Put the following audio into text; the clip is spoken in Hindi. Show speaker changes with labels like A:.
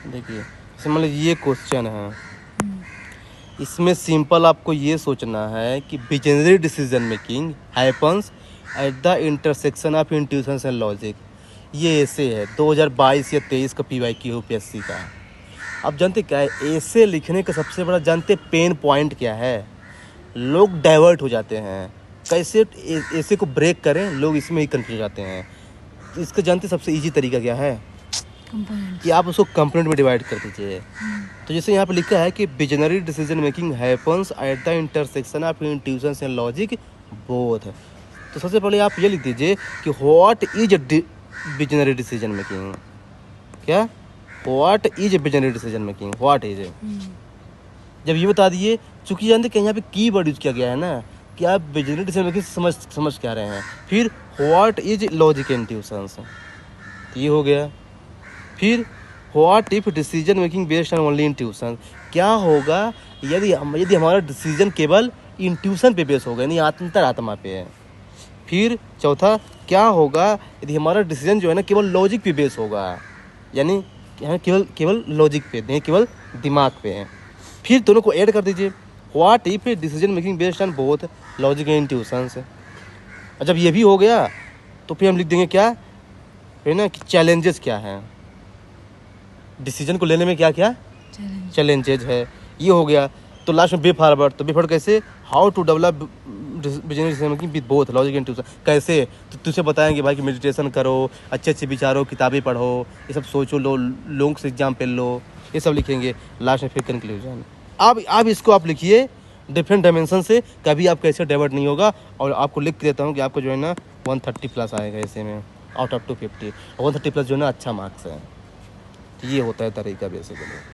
A: देखिए जैसे मान लीजिए ये क्वेश्चन है,
B: हम्म,
A: इसमें सिंपल आपको ये सोचना है कि visionary decision making happens at the intersection of intuition and logic. ये ऐसे है 2022 या 23 का PYQ यूपीएससी का। आप जानते क्या है ऐसे लिखने का सबसे बड़ा जानते पेन पॉइंट क्या है? लोग डाइवर्ट हो जाते हैं, कैसे ऐसे को ब्रेक करें, लोग इसमें ही कंफ्यूज हो जाते हैं। तो इसका जानते सबसे इजी तरीका क्या है कि
B: कंपोनेंट्स।
A: आप उसको कंपोनेंट में डिवाइड कर दीजिए।
B: हम्म,
A: तो जैसे यहाँ पे लिखा है कि visionary decision making happens at the intersection of intuition and logic both. तो सबसे पहले आप ये लिख दीजिए कि what is visionary decision making. क्या? What is visionary decision making, what is.
B: Hmm,
A: जब ये बता दिए, चूंकि जानते कि यहाँ पे की वर्ड यूज किया गया है ना कि आप विजनरी डिसीजन मेकिंग समझ क्या रहे हैं। फिर व्हाट इज लॉजिक इंट्यूशंस, ये हो गया। फिर what if decision making based on only intuition, क्या होगा यदि हमारा डिसीजन केवल इंट्यूशन पे बेस होगा, यानी अंतरात्मा पे है। फिर चौथा, क्या होगा यदि हमारा डिसीजन जो है ना केवल लॉजिक पे बेस होगा, यानी केवल केवल लॉजिक पे नहीं, केवल दिमाग पे है। फिर दोनों को ऐड कर दीजिए, what if decision making based on both logic and intuitions. जब ये भी हो गया तो फिर हम लिख देंगे क्या है ना कि चैलेंजेस क्या हैं डिसीजन को लेने में, क्या क्या
B: चैलेंज।
A: चैलेंजेज है। ये हो गया। तो लास्ट में बे फॉरवर्ड, तो बे फॉरवर्ड कैसे, how to develop business with both logic and tuition, कैसे तो तुझे बताएंगे भाई कि मेडिटेशन करो, अच्छे अच्छे विचारो, किताबें पढ़ो, ये सब सोचो, लोगों से एग्जाम पे लो, ये सब लिखेंगे। लास्ट में फिर कंक्लूजन। अब इसको आप लिखिए डिफरेंट डायमेंशन से, कभी आपका ऐसे डाइवर्ट नहीं होगा। और आपको लिख के देता हूँ कि आपको जो है ना 130 प्लस आएगा ऐसे में, आउट ऑफ 250। 130 प्लस जो है ना अच्छा मार्क्स है। तो ये होता है तरीका बेसिकली।